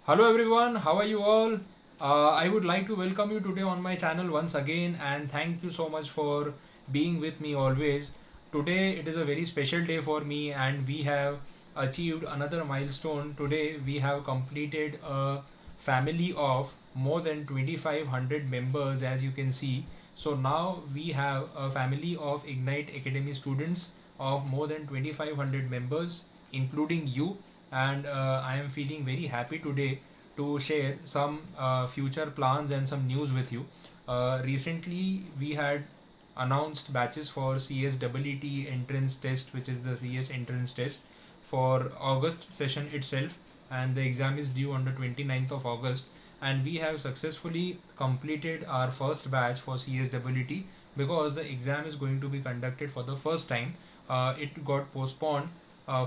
Hello everyone, how are you all? I would like to welcome you today on my channel once again and thank you so much for being with me always. Today it is a very special day for me and we have achieved another milestone. Today we have completed a family of more than 2500 members, as you can see. So now we have a family of Ignite Academy students of more than 2500 members including you, and I am feeling very happy today to share some future plans and some news with you. Recently, we had announced batches for CSEET entrance test, which is the CS entrance test for August session itself, and the exam is due on the 29th of August. And we have successfully completed our first batch for CSEET because the exam is going to be conducted for the first time. It got postponed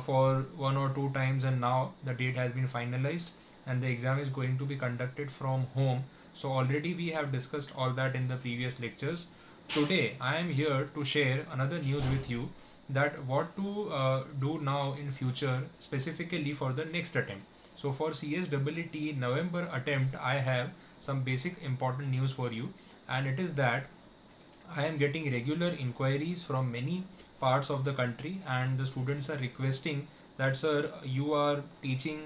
for one or two times, and now the date has been finalized and the exam is going to be conducted from home. So already we have discussed all that in the previous lectures. Today I am here to share another news with you, that what to do now in future specifically for the next attempt. So for CSEET November attempt, I have some basic important news for you, and it is that I am getting regular inquiries from many parts of the country, and the students are requesting that, sir, you are teaching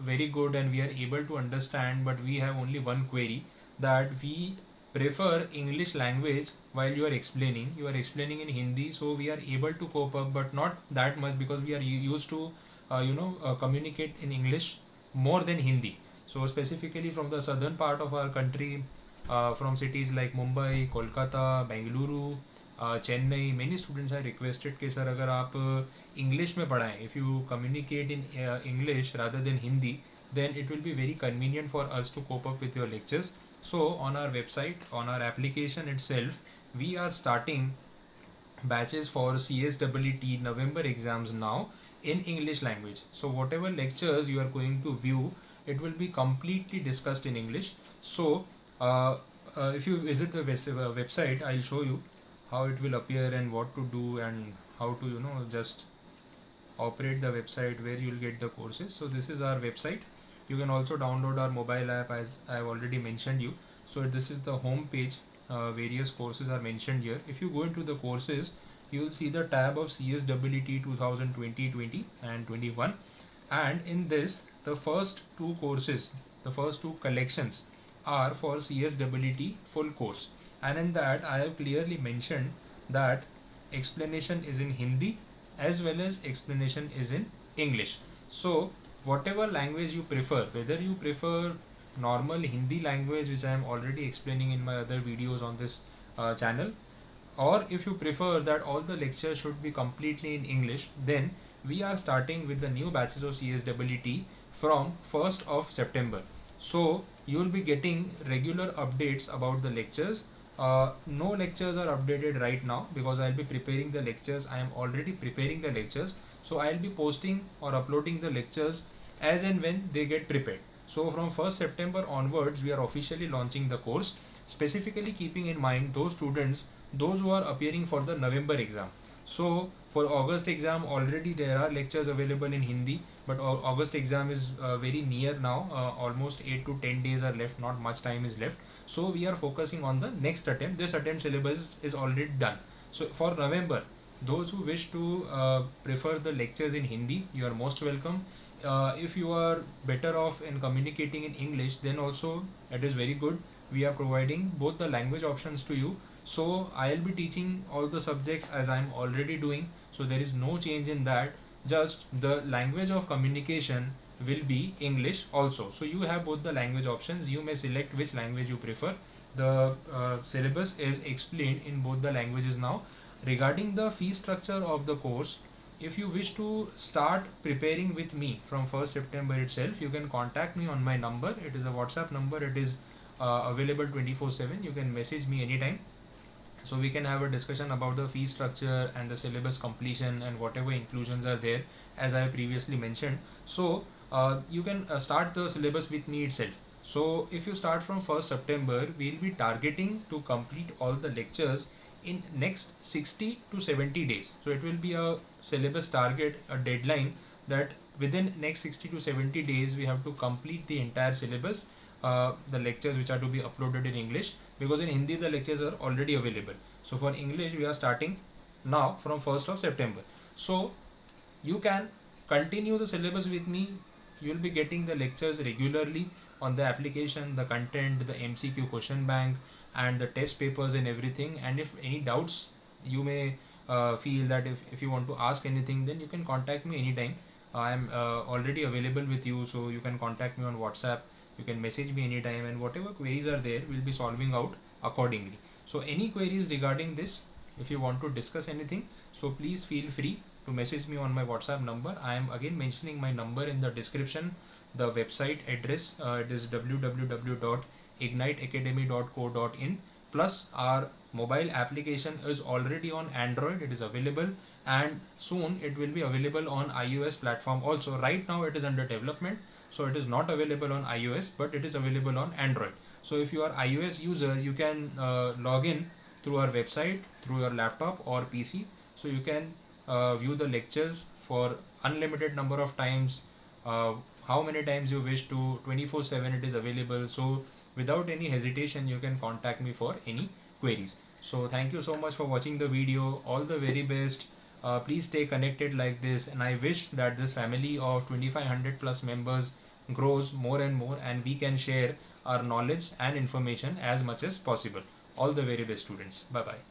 very good and we are able to understand, but we have only one query, that we prefer English language while you are explaining. You are explaining in Hindi, so we are able to cope up, but not that much because we are used to, communicate in English more than Hindi. So specifically from the southern part of our country, from cities like Mumbai, Kolkata, Bengaluru, Chennai, many students have requested कि sir अगर आप English में पढ़ाएं, if you communicate in English rather than Hindi, then it will be very convenient for us to cope up with your lectures. So on our website, on our application itself, we are starting batches for CSEET November exams now in English language. So whatever lectures you are going to view, it will be completely discussed in English. So uh, if you visit the website, I'll show you how it will appear and what to do and how to just operate the website where you'll get the courses. So this is our website. You can also download our mobile app, as I have already mentioned you. So this is the home page. Various courses are mentioned here. If you go into the courses, you will see the tab of CSEET 2020 and 21, and in this the first two courses, the first two collections are for CSEET full course, and in that I have clearly mentioned that explanation is in Hindi as well as explanation is in English. So whatever language you prefer, whether you prefer normal Hindi language, which I am already explaining in my other videos on this channel, or if you prefer that all the lectures should be completely in English, then we are starting with the new batches of CSEET from 1st of September. So you will be getting regular updates about the lectures. No lectures are updated right now because I'll be preparing the lectures. I am already preparing the lectures. So I'll be posting or uploading the lectures as and when they get prepared. So from 1st September onwards, we are officially launching the course, specifically keeping in mind those students, those who are appearing for the November exam. So for August exam, already there are lectures available in Hindi, but August exam is very near now. Almost 8 to 10 days are left, not much time is left. So we are focusing on the next attempt. This attempt syllabus is already done. So for November, those who wish to prefer the lectures in Hindi, you are most welcome. If you are better off in communicating in English, then also it is very good. We are providing both the language options to you. So I'll be teaching all the subjects as I'm already doing, so there is no change in that. Just the language of communication will be English also. So you have both the language options. You may select which language you prefer. The syllabus is explained in both the languages now. Regarding the fee structure of the course, if you wish to start preparing with me from 1st September itself, you can contact me on my number. It is a WhatsApp number. It is available 24/7. You can message me anytime, so we can have a discussion about the fee structure and the syllabus completion and whatever inclusions are there, as I previously mentioned. So you can start the syllabus with me itself. So if you start from 1st September, we'll be targeting to complete all the lectures in next 60 to 70 days. So it will be a syllabus target, a deadline, that within next 60 to 70 days we have to complete the entire syllabus, the lectures which are to be uploaded in English, because in Hindi the lectures are already available. So for English we are starting now from 1st of September. So you can continue the syllabus with me. You will be getting the lectures regularly on the application, the content, the MCQ question bank, and the test papers and everything. And if any doubts, you may feel that if you want to ask anything, then you can contact me anytime. I am already available with you, so you can contact me on WhatsApp. You can message me anytime, and whatever queries are there, we'll be solving out accordingly. So any queries regarding this, if you want to discuss anything, so please feel free to message me on my WhatsApp number. I am again mentioning my number in the description, the website address. It is www.igniteacademy.co.in. Plus our mobile application is already on Android. It is available, and soon it will be available on iOS platform also. Right now it is under development, so it is not available on iOS, but it is available on Android. So if you are iOS user, you can log in through our website, through your laptop or PC. So you can view the lectures for unlimited number of times, uh, how many times you wish to, 24/7 it is available. So without any hesitation you can contact me for any queries. So thank you so much for watching the video. All the very best. Please stay connected like this, and I wish that this family of 2500 plus members grows more and more, and we can share our knowledge and information as much as possible. All the very best, students. Bye bye.